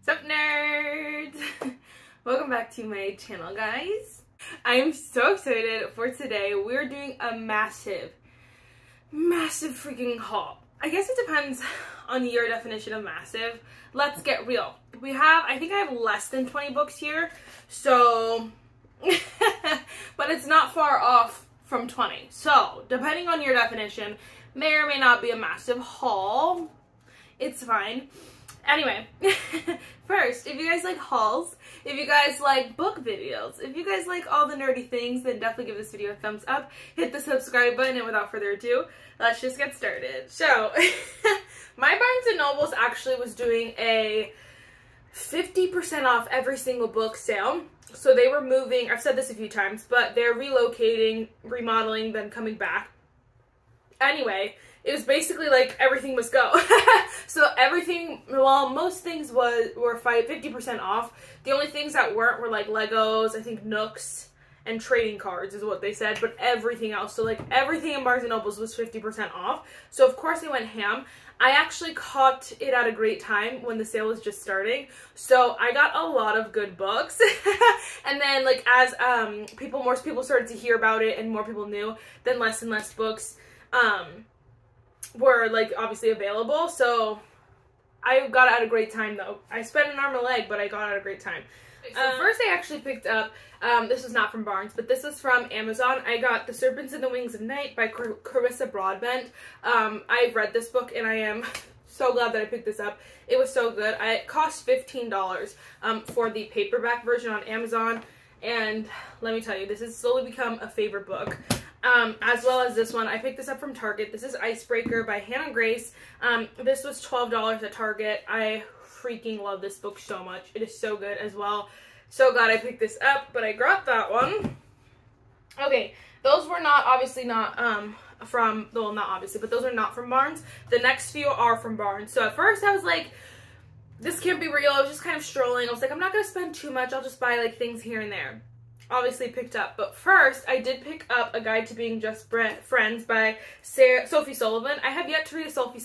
What's up, nerds? Welcome back to my channel, guys. I am so excited for today. We're doing a massive freaking haul. I guess it depends on your definition of massive. Let's get real. I think I have less than 20 books here, so, but it's not far off from 20. So, depending on your definition, may or may not be a massive haul. It's fine. Anyway, first, if you guys like hauls, if you guys like book videos, if you guys like all the nerdy things, then definitely give this video a thumbs up, hit the subscribe button, and without further ado, let's just get started. So, my Barnes & Noble's actually was doing a 50% off every single book sale. So they were moving, I've said this a few times, but they're relocating, remodeling, then coming back. Anyway, it was basically like everything must go. So everything, well, most things were 50% off. The only things that weren't were like Legos, I think Nooks, and trading cards is what they said, but everything else, so like everything in Barnes & Noble's was 50% off. So of course I went ham. I actually caught it at a great time when the sale was just starting, so I got a lot of good books. And then like as more people started to hear about it and more people knew, then less and less books were like obviously available. So I got it at a great time though. I spent an arm and a leg, but I got it at a great time. So first I actually picked up, this was not from Barnes, but this was from Amazon. I got The Serpents and the Wings of Night by Carissa Broadbent. I've read this book and I am so glad that I picked this up. It was so good. It cost $15 for the paperback version on Amazon, and let me tell you, this has slowly become a favorite book. As well as this one. I picked this up from Target. This is Icebreaker by Hannah Grace. This was $12 at Target. I freaking love this book so much. It is so good as well. So glad I picked this up, but I got that one. Okay, those were not, obviously not, from, well, not obviously, but those are not from Barnes. The next few are from Barnes. So at first I was like, this can't be real. I was just kind of strolling. I was like, I'm not going to spend too much. I'll just buy like things here and there. Obviously picked up, but first I did pick up A Guide to Being Just Friends by Sophie Sullivan. I have yet to read a Sophie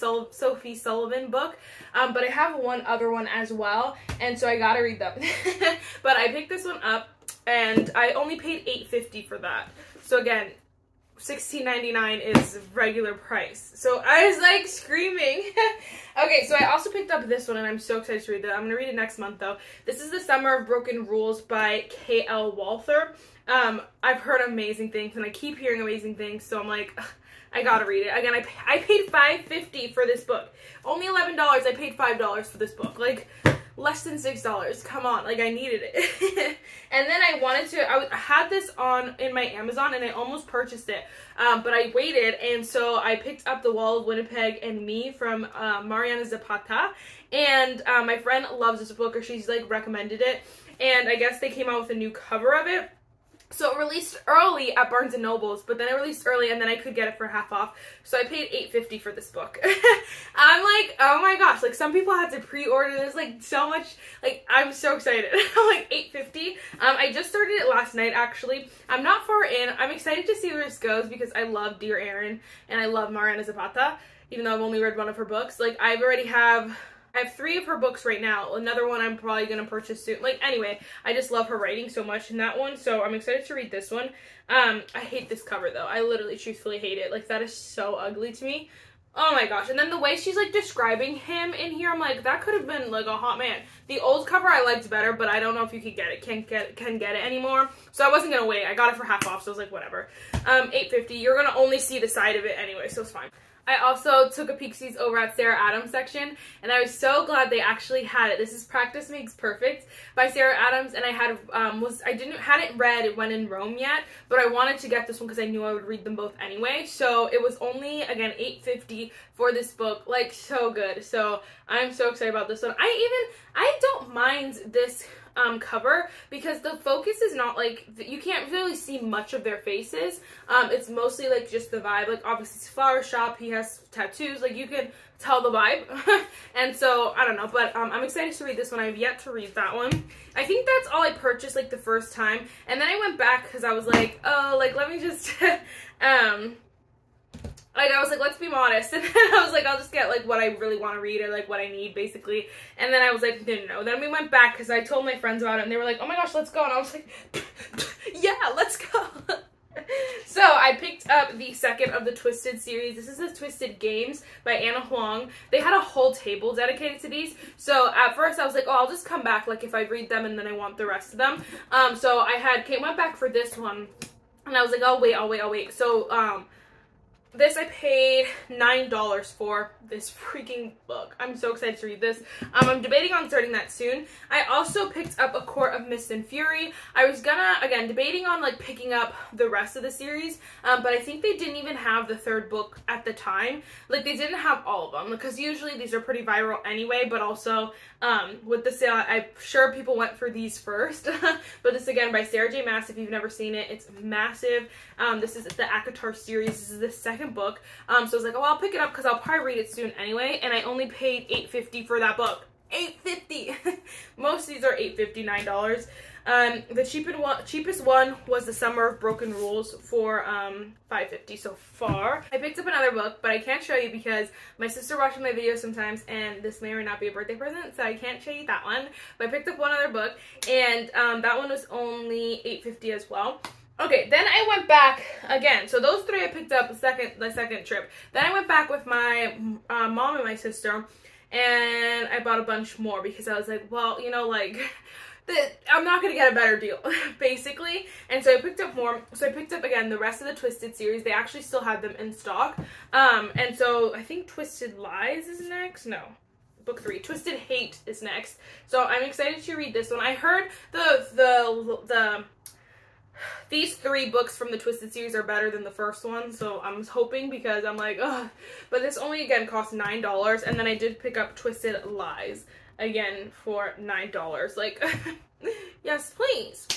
Sullivan book, but I have one other one as well, and so I gotta read them. But I picked this one up, and I only paid $8.50 for that. So again, $16.99 is regular price. So I was like screaming. Okay, so I also picked up this one, and I'm so excited to read that. I'm going to read it next month, though. This is The Summer of Broken Rules by K.L. Walther. I've heard amazing things, and I keep hearing amazing things, so I'm like, ugh, I gotta read it. Again, I paid $5.50 for this book. Only $11, I paid $5 for this book. Like, less than $6. Come on, like I needed it. And then I wanted to, I had this in my Amazon and I almost purchased it, but I waited, and so I picked up The Wall of Winnipeg and Me from Mariana Zapata, and my friend loves this book, or she's like recommended it, and I guess they came out with a new cover of it. So it released early at Barnes & Noble's, but then it released early and then I could get it for half off. So I paid $8.50 for this book. I'm like, oh my gosh, like some people had to pre-order this, like so much, like I'm so excited. I'm like $8.50. I just started it last night actually. I'm not far in. I'm excited to see where this goes because I love Dear Erin and I love Mariana Zapata, even though I've only read one of her books. Like I have 3 of her books right now. Another one I'm probably going to purchase soon. Like, anyway, I just love her writing so much in that one, so I'm excited to read this one. I hate this cover, though. I literally, truthfully hate it. Like, that is so ugly to me. Oh my gosh. And then the way she's, like, describing him in here, I'm like, that could have been, like, a hot man. The old cover I liked better, but I don't know if you could get it. Can't get it anymore. So I wasn't going to wait. I got it for half off, so I was like, whatever. $8.50. You're going to only see the side of it anyway, so it's fine. I also took a peek-sees over at Sarah Adams' section, and I was so glad they actually had it. This is Practice Makes Perfect by Sarah Adams, and I hadn't read When in Rome yet, but I wanted to get this one because I knew I would read them both anyway. So it was only, again, $8.50 for this book. Like, so good. So I'm so excited about this one. I don't mind this cover because the focus is not like, you can't really see much of their faces. It's mostly like just the vibe. Like obviously it's a flower shop, he has tattoos, like you can tell the vibe. And so I don't know, but I'm excited to read this one. I've yet to read that one. I think that's all I purchased like the first time, and then I went back because I was like, oh, like let me just like, I was like, let's be modest, and then I was like, I'll just get, like, what I really want to read, or, like, what I need, basically, and then I was like, no. Then we went back, because I told my friends about it, and they were like, oh my gosh, let's go, and I was like, yeah, let's go. So, I picked up the second of the Twisted series. This is the Twisted Games by Anna Huang. They had a whole table dedicated to these, so at first I was like, oh, I'll just come back, like, if I read them, and then I want the rest of them. So I went back for this one, and I was like, I'll wait. So, this I paid $9 for, this freaking book. I'm so excited to read this. I'm debating on starting that soon. I also picked up A Court of Mist and Fury. I was again, debating on, like, picking up the rest of the series, but I think they didn't even have the third book at the time. Like, they didn't have all of them, because usually these are pretty viral anyway, but also, with the sale, I'm sure people went for these first. But this, again, by Sarah J. Maas, if you've never seen it, it's massive. This is the ACOTAR series. This is the second book. So I was like, oh, I'll pick it up, because I'll probably read it soon anyway, and I only paid $8.50 for that book. $8.50! Most of these are $8.50, $9. The cheapest one was The Summer of Broken Rules for $5.50 so far. I picked up another book, but I can't show you because my sister watches my videos sometimes, and this may or not be a birthday present, so I can't show you that one. But I picked up one other book, and that one was only $8.50 as well. Okay, then I went back again. So those three I picked up the second trip. Then I went back with my mom and my sister, and I bought a bunch more because I was like, well, you know, like, I'm not going to get a better deal, basically. And so I picked up more. So I picked up, again, the rest of the Twisted series. They actually still had them in stock. And so I think Twisted Lies is next. No. Book 3. Twisted Hate is next. So I'm excited to read this one. I heard these 3 books from the Twisted series are better than the first one, so I'm hoping, because I'm like, ugh. But this only, again, cost $9, and then I did pick up Twisted Lies, again, for $9. Like, yes, please.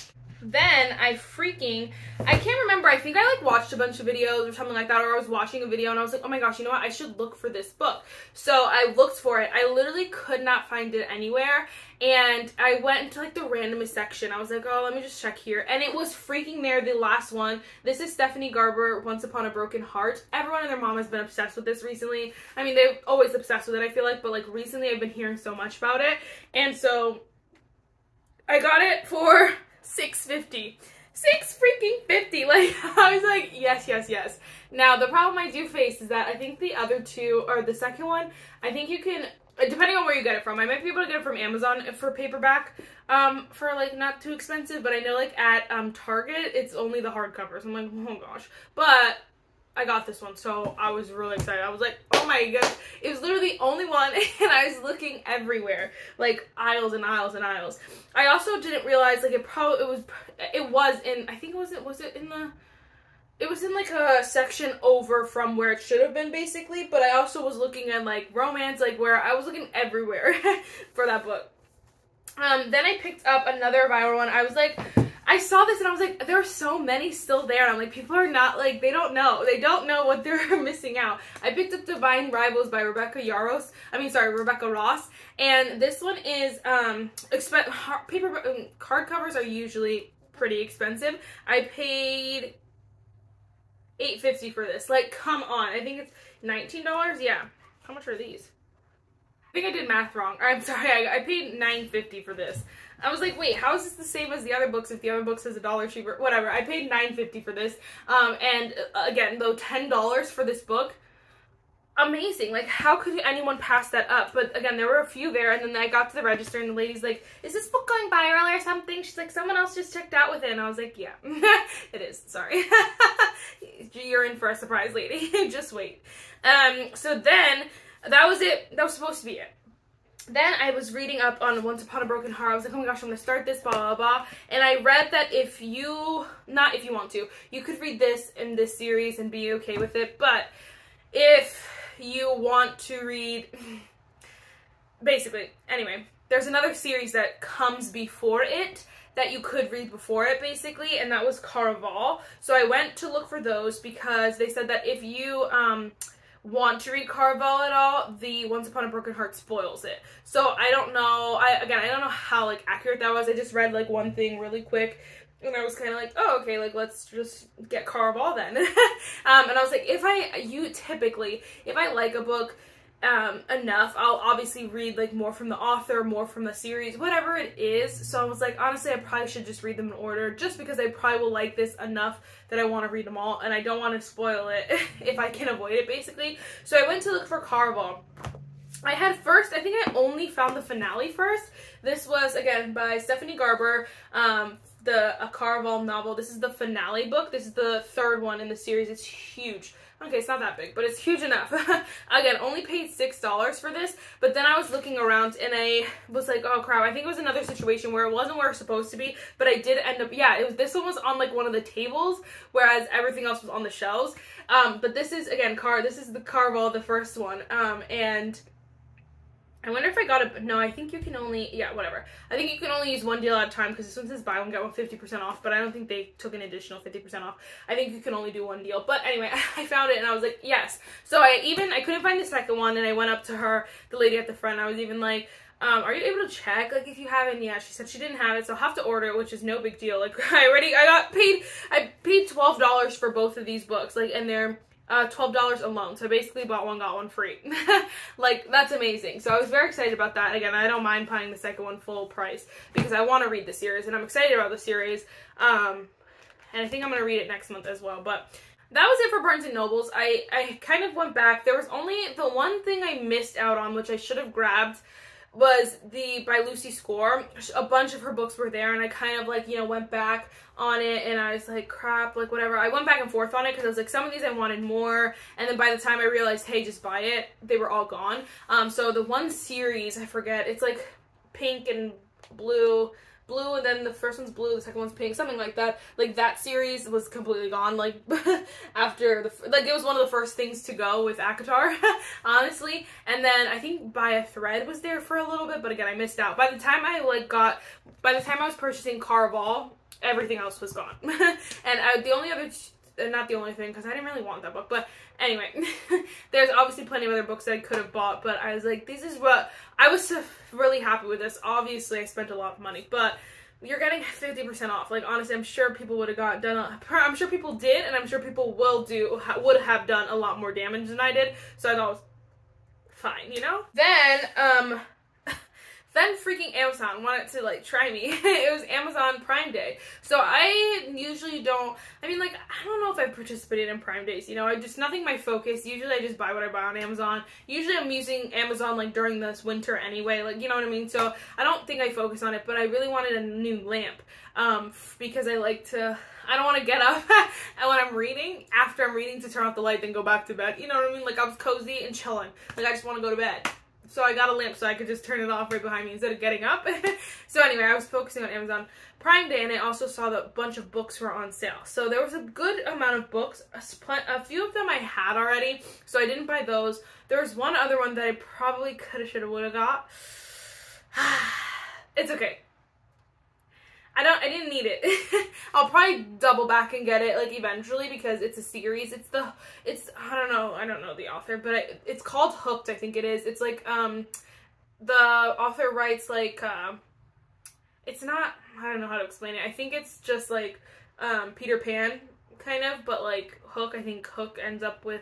Then I can't remember, I think I, like, watched a bunch of videos or something like that, or I was watching a video and I was like, oh my gosh, you know what, I should look for this book. So I looked for it. I literally could not find it anywhere, and I went into, like, the randomest section. I was like, oh, let me just check here, and it was freaking there, the last one. This is Stephanie Garber, Once Upon a Broken Heart. Everyone and their mom has been obsessed with this recently. I mean, they're always obsessed with it, I feel like, but, like, recently I've been hearing so much about it, and so I got it for $6.50. $6.50. Like, I was like, yes, yes, yes. Now, the problem I do face is that I think the other two, or the second one, I think you can, depending on where you get it from, I might be able to get it from Amazon for paperback, for, like, not too expensive, but I know, like, at Target, it's only the hardcovers. I'm like, oh gosh. But I got this one, so I was really excited. I was like, oh my gosh. It was literally the only one, and I was looking everywhere. Like, aisles and aisles and aisles. I also didn't realize, like, it was in, I think it was in, like, a section over from where it should have been, basically, but I also was looking at, like, romance, like, where I was looking everywhere for that book. Then I picked up another viral one. I was like, I saw this and I was like, there are so many still there. I'm like, people are not, like, they don't know what they're missing out. I picked up Divine Rivals by Rebecca Ross, and this one is, hardcovers are usually pretty expensive. I paid $8.50 for this. Like, come on. I think it's $19? Yeah. How much are these? I think I did math wrong. I'm sorry, I paid $9.50 for this. I was like, wait, how is this the same as the other books if the other book says $1 cheaper? Whatever, I paid $9.50 for this. And again, though, $10 for this book, amazing. Like, how could anyone pass that up? But again, there were a few there, and then I got to the register, and the lady's like, is this book going viral or something? She's like, someone else just checked out with it, and I was like, yeah, it is, sorry. You're in for a surprise, lady. Just wait. So then, that was it. That was supposed to be it. Then I was reading up on Once Upon a Broken Heart. I was like, oh my gosh, I'm going to start this, blah, blah, blah. And I read that not if you want to, you could read this in this series and be okay with it. But if you want to read, basically, anyway, there's another series that comes before it that you could read before it, basically, and that was Caraval. So I went to look for those because they said that if you, want to read Caraval at all, the Once Upon a Broken Heart spoils it. So I don't know, I don't know how, like, accurate that was. I just read, like, one thing really quick, And I was kind of like, oh, okay, like, let's just get Caraval then. And I was like, typically, if I like a book enough, I'll obviously read, like, more from the author, more from the series, whatever it is. So I was like, honestly, I probably should just read them in order, just because I probably will like this enough that I want to read them all, and I don't want to spoil it if I can avoid it, basically. So I went to look for Caraval. I think I only found the finale first. This was, again, by Stephanie Garber, a Caraval novel. This is the finale book. This is the third one in the series. It's huge. Okay, it's not that big, but it's huge enough. Again, only paid $6 for this, but then I was looking around and I was like, oh crap, I think it was another situation where it wasn't where it was supposed to be, but I did end up, this one was on like one of the tables, whereas everything else was on the shelves. But this is, again, this is the Caraval, the first one, and I wonder if I got it. No, I think you can only, whatever. I think you can only use one deal at a time, because this one says buy one, get one 50% off, but I don't think they took an additional 50% off. I think you can only do one deal. But anyway, I found it and I was like, yes. So I couldn't find the second one, and I went up to her, the lady at the front. I was even like, are you able to check, like, if you have it? Yeah, she said she didn't have it, so I'll have to order it, which is no big deal. Like, I paid $12 for both of these books, like, and they're $12 alone. So I basically bought one, got one free. Like, that's amazing. So I was very excited about that. Again, I don't mind paying the second one full price because I want to read the series and I'm excited about the series. And I think I'm going to read it next month as well. But that was it for Barnes & Nobles. I kind of went back. There was only the one thing I missed out on, which I should have grabbed, was the by Lucy Score. A bunch of her books were there, and I kind of, like, you know, went back on it, and I was like, crap, like, whatever. I went back and forth on it, because I was like, some of these I wanted more, and then by the time I realized, hey, just buy it, they were all gone. So the one series, I forget, it's like pink and blue, and then the first one's blue, the second one's pink, something like that. Like, that series was completely gone, like, after it was one of the first things to go with ACOTAR, honestly. And then I think By a Thread was there for a little bit, but again, I missed out. By the time I was purchasing Caraval, everything else was gone. And the only other, not the only thing, because I didn't really want that book, but anyway, there's obviously plenty of other books that I could have bought, but I was like, this is what, I was really happy with this. Obviously, I spent a lot of money, but you're getting 50% off. Like, honestly, I'm sure people would have I'm sure people did, and I'm sure people would have done a lot more damage than I did, so I thought it was fine, you know? Then freaking Amazon wanted to, like, try me. It was Amazon Prime Day. So I usually don't, I don't know if I've participated in Prime Days, you know, nothing my focus. Usually I just buy what I buy on Amazon. Usually I'm using Amazon, like, during this winter anyway, like, you know what I mean? So I don't think I focus on it, but I really wanted a new lamp, because I don't want to get up and when I'm reading, after I'm reading, to turn off the light, then go back to bed. You know what I mean? Like, I was cozy and chilling. Like, I just want to go to bed. So I got a lamp so I could just turn it off right behind me instead of getting up. So anyway, I was focusing on Amazon Prime Day, and I also saw that a bunch of books were on sale. So there was a good amount of books. A few of them I had already, so I didn't buy those. There was one other one that I probably coulda, shoulda, woulda got. It's okay. I didn't need it. I'll probably double back and get it, like, eventually, because it's a series. I don't know the author, but it's called Hooked, I think it is. It's like, the author writes, like, it's not, I don't know how to explain it. I think it's just, like, Peter Pan, kind of, but, like, Hook, I think Hook ends up with,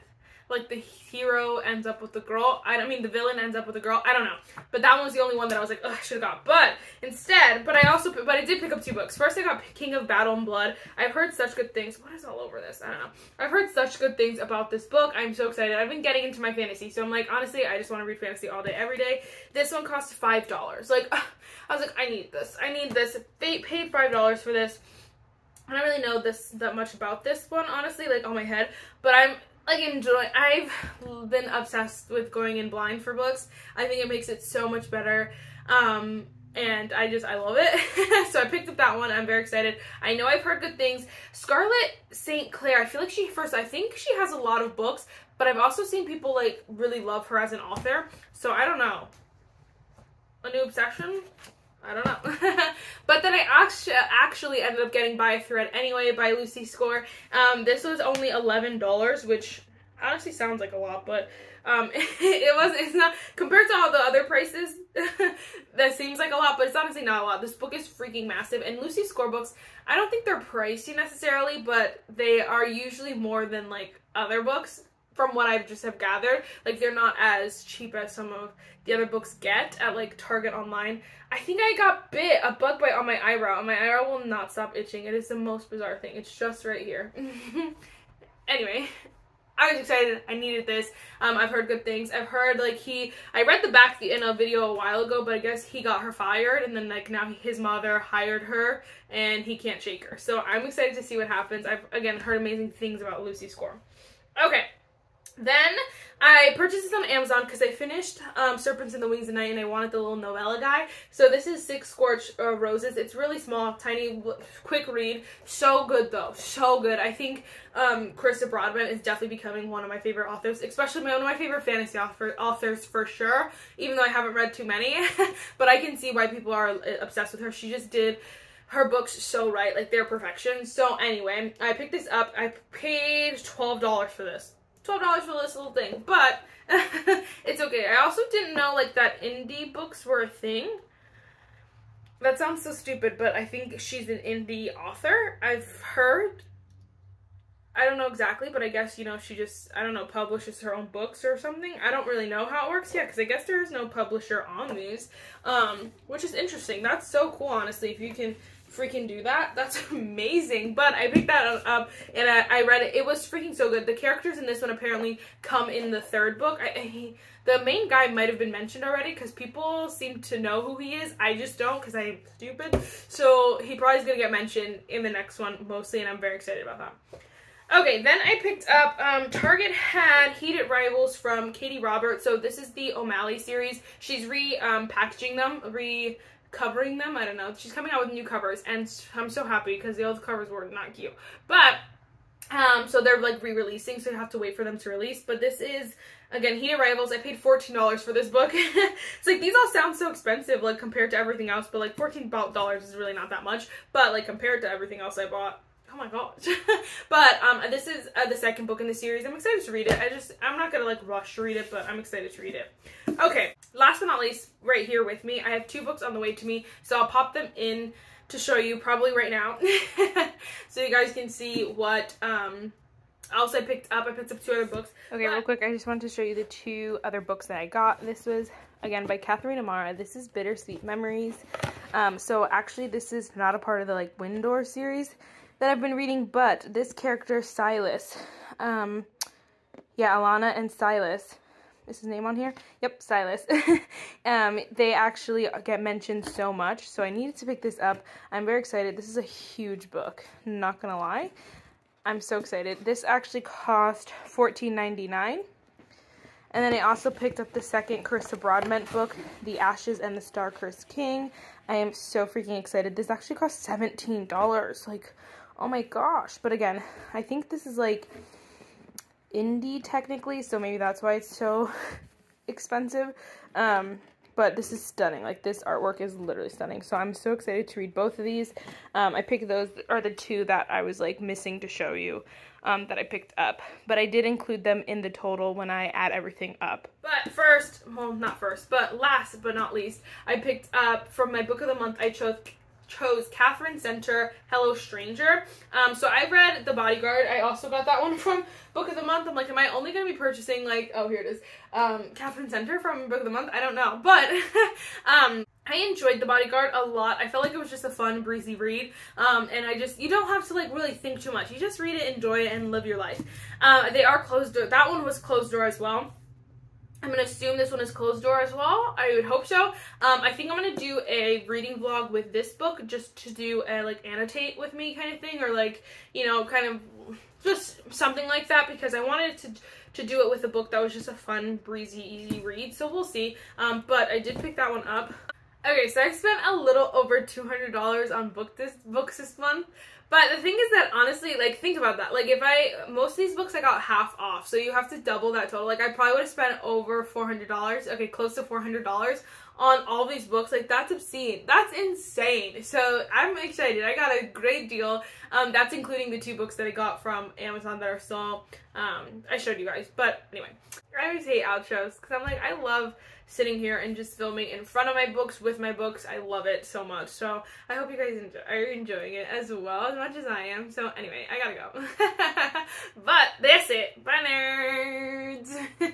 like, the hero ends up with the girl. The villain ends up with the girl. I don't know. But that one was the only one that I was like, ugh, I should have got. But I did pick up two books. First, I got King of Battle and Blood. I've heard such good things. What is all over this? I don't know. I've heard such good things about this book. I'm so excited. I've been getting into my fantasy. So I'm like, honestly, I just want to read fantasy all day, every day. This one cost $5. Like, I was like, I need this. I need this. They paid $5 for this. I don't really know that much about this one, honestly, like, on my head. But I'm like, I've been obsessed with going in blind for books. I think it makes it so much better, and I love it. So I picked up that one. I'm very excited. I know I've heard good things. Scarlett St. Clair, I feel like I think she has a lot of books, but I've also seen people, like, really love her as an author, so I don't know. A new obsession? I don't know. But then I actually ended up getting By a Thread anyway by Lucy Score. This was only $11, which honestly sounds like a lot, but it's not, compared to all the other prices, that seems like a lot, but it's honestly not a lot. This book is freaking massive, and Lucy Score books, I don't think they're pricey necessarily, but they are usually more than, like, other books, from what I've just have gathered. Like, they're not as cheap as some of the other books get at, like, Target online. I think I got bit, a bug bite on my eyebrow, and my eyebrow will not stop itching. It is the most bizarre thing. It's just right here. Anyway, I was excited. I needed this. I've heard good things. I've heard, like, I read the back in a video a while ago, but I guess he got her fired, and then, like, now his mother hired her, and he can't shake her. So I'm excited to see what happens. I've, again, heard amazing things about Lucy Score. Okay. Then I purchased this on Amazon because I finished Serpents in the Wings of Night, and I wanted the little novella guy. So this is Six Scorched Roses. It's really small, tiny, quick read. So good, though. So good. I think Krista Broadbent is definitely becoming one of my favorite authors, especially one of my favorite fantasy authors for sure, even though I haven't read too many. But I can see why people are obsessed with her. She just did her books so right. Like, they're perfection. So anyway, I picked this up. I paid $12 for this. $12 for this little thing, but it's okay. I also didn't know, like, that indie books were a thing. That sounds so stupid, but I think she's an indie author. I've heard. I don't know exactly, but I guess, you know, she just, I don't know, publishes her own books or something. I don't really know how it works yet, because I guess there is no publisher on these, which is interesting. That's so cool, honestly, if you can freaking do that. That's amazing. But I picked that up, and I read it. It was freaking so good. The characters in this one apparently come in the third book. The main guy might have been mentioned already, because people seem to know who he is. I just don't, because I'm stupid. So he probably is going to get mentioned in the next one, mostly, and I'm very excited about that. Okay, then I picked up, Target had Heated Rivals from Katie Roberts. So this is the O'Malley series. She's packaging them, covering them. I don't know. She's coming out with new covers, and I'm so happy because the old covers were not cute. But, so they're, like, re-releasing, so you have to wait for them to release. But this is, again, Heated Rivals. I paid $14 for this book. It's like, these all sound so expensive, like, compared to everything else, but, like, $14 is really not that much. But, like, compared to everything else I bought, oh my gosh. But this is the second book in the series. I'm excited to read it. I'm not gonna, like, rush to read it, but I'm excited to read it. Okay, last but not least, right here with me, I have two books on the way to me, so I'll pop them in to show you probably right now. So you guys can see what else I picked up. I picked up two other books. Okay, real quick, I just wanted to show you the two other books that I got. This was, again, by Catherine Amara. This is Bittersweet Memories. So actually, this is not a part of the, like, Windor series that I've been reading, but this character, Silas, yeah, Alana and Silas, is his name on here? Yep, Silas. They actually get mentioned so much, so I needed to pick this up. I'm very excited. This is a huge book, not gonna lie. I'm so excited. This actually cost $14.99. And then I also picked up the second Carissa Broadbent book, The Ashes and the Star-Cursed King. I am so freaking excited. This actually cost $17. Like, oh my gosh. But again, I think this is, like, indie technically, so maybe that's why it's so expensive. But this is stunning. Like, this artwork is literally stunning. So I'm so excited to read both of these. I picked those, are the two that I was, like, missing to show you, that I picked up. But I did include them in the total when I add everything up. But first, well, not first, but last but not least, I picked up, from my book of the month, I chose Catherine Center, Hello Stranger. So I read The Bodyguard. I also got that one from Book of the Month. I'm like, am I only going to be purchasing, like, oh, here it is, Catherine Center from Book of the Month? I don't know. But, I enjoyed The Bodyguard a lot. I felt like it was just a fun, breezy read. And you don't have to, like, really think too much. You just read it, enjoy it, and live your life. They are closed door. That one was closed door as well. I'm going to assume this one is closed door as well. I would hope so. I think I'm going to do a reading vlog with this book, just to do a, like, annotate with me kind of thing, or, like, you know, kind of just something like that, because I wanted to do it with a book that was just a fun, breezy, easy read, so we'll see. But I did pick that one up. Okay, so I spent a little over $200 on books this month, But the thing is that, honestly, like, think about that. Like, most of these books I got half off, so you have to double that total. Like, I probably would have spent over $400, okay, close to $400 on all these books. Like, that's obscene. That's insane. So, I'm excited. I got a great deal. That's including the 2 books that I got from Amazon that are still, I showed you guys. But, anyway, I always hate outros, because I'm like, I love sitting here and just filming in front of my books, with my books. I love it so much. So I hope you guys are enjoying it as well, as much as I am. So anyway, I gotta go. But that's it. Bye, nerds!